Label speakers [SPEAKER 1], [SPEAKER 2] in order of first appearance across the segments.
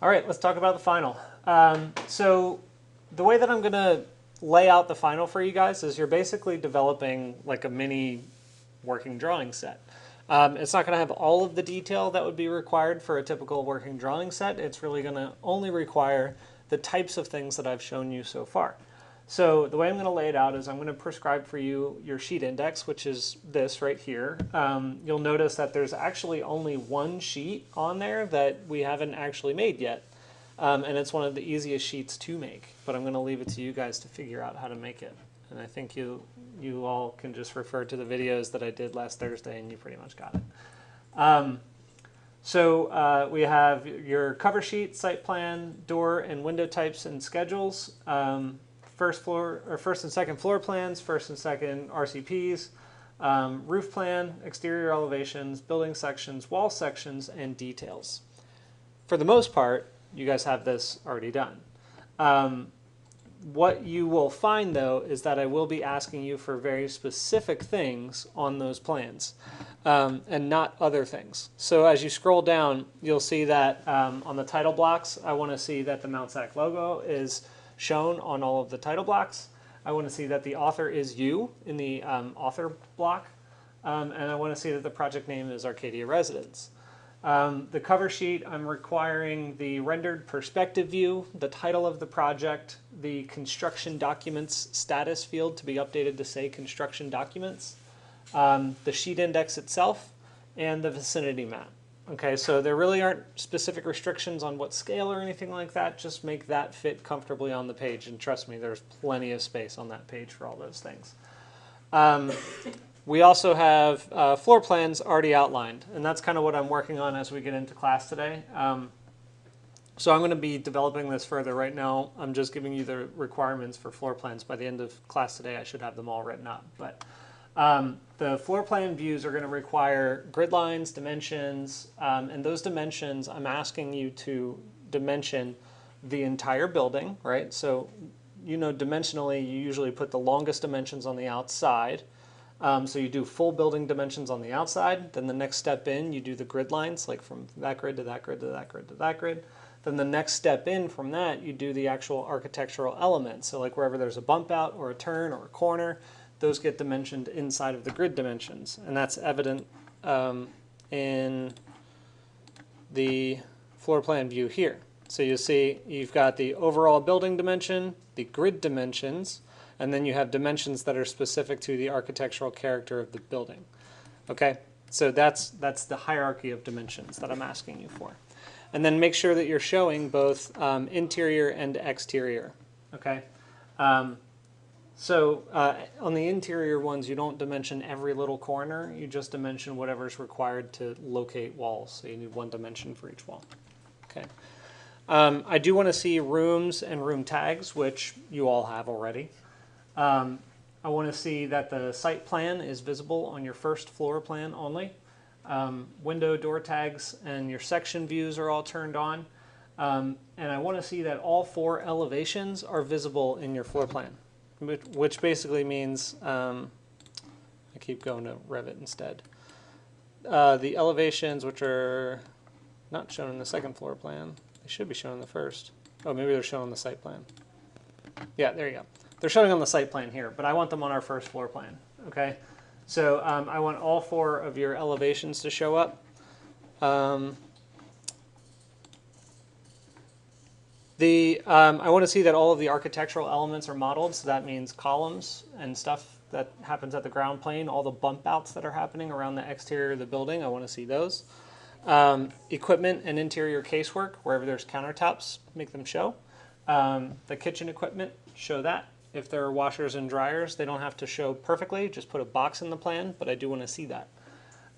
[SPEAKER 1] All right, let's talk about the final. So the way that I'm going to lay out the final for you guys is you're basically developing like a mini working drawing set. It's not going to have all of the detail that would be required for a typical working drawing set. It's really going to only require the types of things that I've shown you so far. So the way I'm going to lay it out is I'm going to prescribe for you your sheet index, which is this right here. You'll notice that there's actually only one sheet on there that we haven't actually made yet. And it's one of the easiest sheets to make, but I'm going to leave it to you guys to figure out how to make it. And I think you all can just refer to the videos that I did last Thursday and you pretty much got it. So we have your cover sheet, site plan, door and window types and schedules, first and second floor plans, first and second RCPs, roof plan, exterior elevations, building sections, wall sections, and details. For the most part, you guys have this already done. What you will find, though, is that I will be asking you for very specific things on those plans and not other things. So as you scroll down, you'll see that on the title blocks, I want to see that the Mount Sac logo is shown on all of the title blocks. I want to see that the author is you in the author block. And I want to see that the project name is Arcadia Residence. The cover sheet, I'm requiring the rendered perspective view, the title of the project, the construction documents status field to be updated to say construction documents, the sheet index itself, and the vicinity map. Okay, so there really aren't specific restrictions on what scale or anything like that. Just make that fit comfortably on the page, and trust me, there's plenty of space on that page for all those things. We also have floor plans already outlined, and that's kind of what I'm working on as we get into class today. So I'm going to be developing this further. Right now, I'm just giving you the requirements for floor plans. By the end of class today, I should have them all written up. But the floor plan views are going to require grid lines, dimensions, and those dimensions, I'm asking you to dimension the entire building, right? So, you know, dimensionally, you usually put the longest dimensions on the outside. So you do full building dimensions on the outside. Then the next step in, you do the grid lines, like from that grid to that grid to that grid to that grid. Then the next step in from that, you do the actual architectural elements. So like wherever there's a bump out or a turn or a corner, those get dimensioned inside of the grid dimensions. And that's evident in the floor plan view here. So you see you've got the overall building dimension, the grid dimensions, and then you have dimensions that are specific to the architectural character of the building. Okay, so that's the hierarchy of dimensions that I'm asking you for. And then make sure that you're showing both interior and exterior. Okay, so on the interior ones, you don't dimension every little corner. You just dimension whatever's required to locate walls. So you need one dimension for each wall. Okay. I do want to see rooms and room tags, which you all have already. I want to see that the site plan is visible on your first floor plan only. Window, door tags, and your section views are all turned on. And I want to see that all 4 elevations are visible in your floor plan, which basically means, I keep going to Revit instead. The elevations, which are not shown in the second floor plan, they should be shown in the first. Oh, maybe they're shown on the site plan. Yeah, there you go. They're showing on the site plan here, but I want them on our first floor plan, okay? So I want all 4 of your elevations to show up. I want to see that all of the architectural elements are modeled, so that means columns and stuff that happens at the ground plane, all the bump outs that are happening around the exterior of the building, I want to see those. Equipment and interior casework, wherever there's countertops, make them show. The kitchen equipment, show that. If there are washers and dryers, they don't have to show perfectly. Just put a box in the plan, but I do want to see that.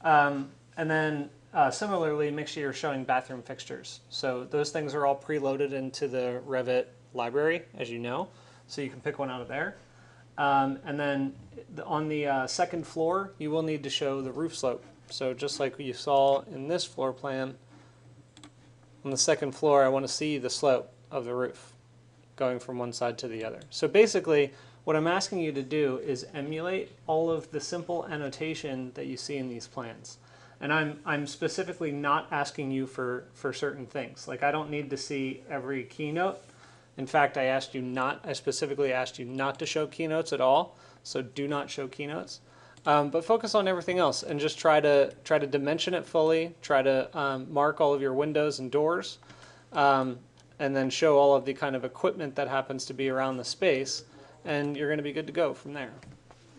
[SPEAKER 1] And then similarly, make sure you're showing bathroom fixtures. So those things are all preloaded into the Revit library, as you know, so you can pick one out of there. And then on the second floor, you will need to show the roof slope. So just like you saw in this floor plan, on the second floor, I want to see the slope of the roof going from one side to the other. So basically, what I'm asking you to do is emulate all of the simple annotation that you see in these plans. And I'm specifically not asking you for certain things. Like I don't need to see every keynote. In fact, I specifically asked you not to show keynotes at all. So do not show keynotes. But focus on everything else and just try to dimension it fully. Try to mark all of your windows and doors, and then show all of the kind of equipment that happens to be around the space, and you're going to be good to go from there.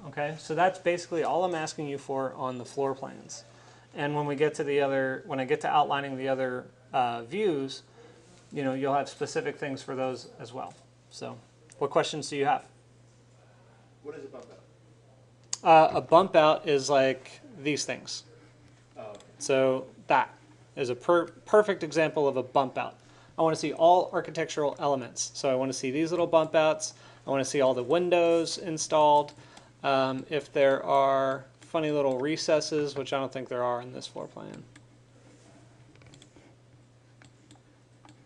[SPEAKER 1] Okay, so that's basically all I'm asking you for on the floor plans. And when we get to when I get to outlining the other views, you'll have specific things for those as well. So, what questions do you have?
[SPEAKER 2] What is a bump out?
[SPEAKER 1] A bump out is like these things.
[SPEAKER 2] Oh, okay.
[SPEAKER 1] So that is a perfect example of a bump out. I want to see all architectural elements. So I want to see these little bump outs. I want to see all the windows installed. If there are funny little recesses, which I don't think there are in this floor plan.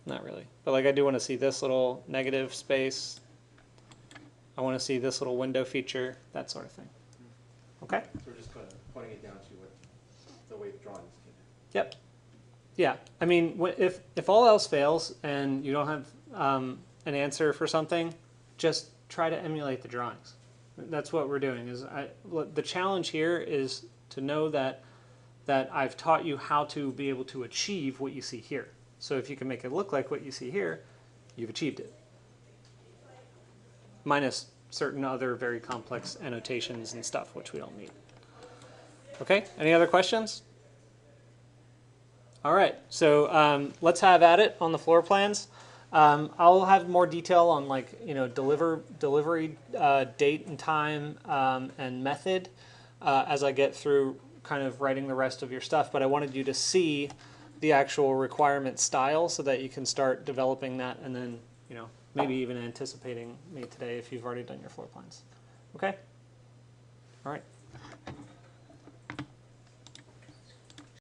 [SPEAKER 1] Not really. But like I do want to see this little negative space. I want to see this little window feature, that sort of thing. Okay?
[SPEAKER 2] So we're just kind of pointing it down to what the way the drawings came in.
[SPEAKER 1] Yep. Yeah. I mean, if all else fails and you don't have an answer for something, just try to emulate the drawings. That's what we're doing. The challenge here is to know that I've taught you how to be able to achieve what you see here. So if you can make it look like what you see here, you've achieved it. Minus certain other very complex annotations and stuff, which we don't need. Okay, any other questions? All right, so let's have at it on the floor plans. I'll have more detail on delivery date and time and method as I get through kind of writing the rest of your stuff, but I wanted you to see the actual requirement style so that you can start developing that and then, maybe even anticipating me today if you've already done your floor plans. Okay? All right.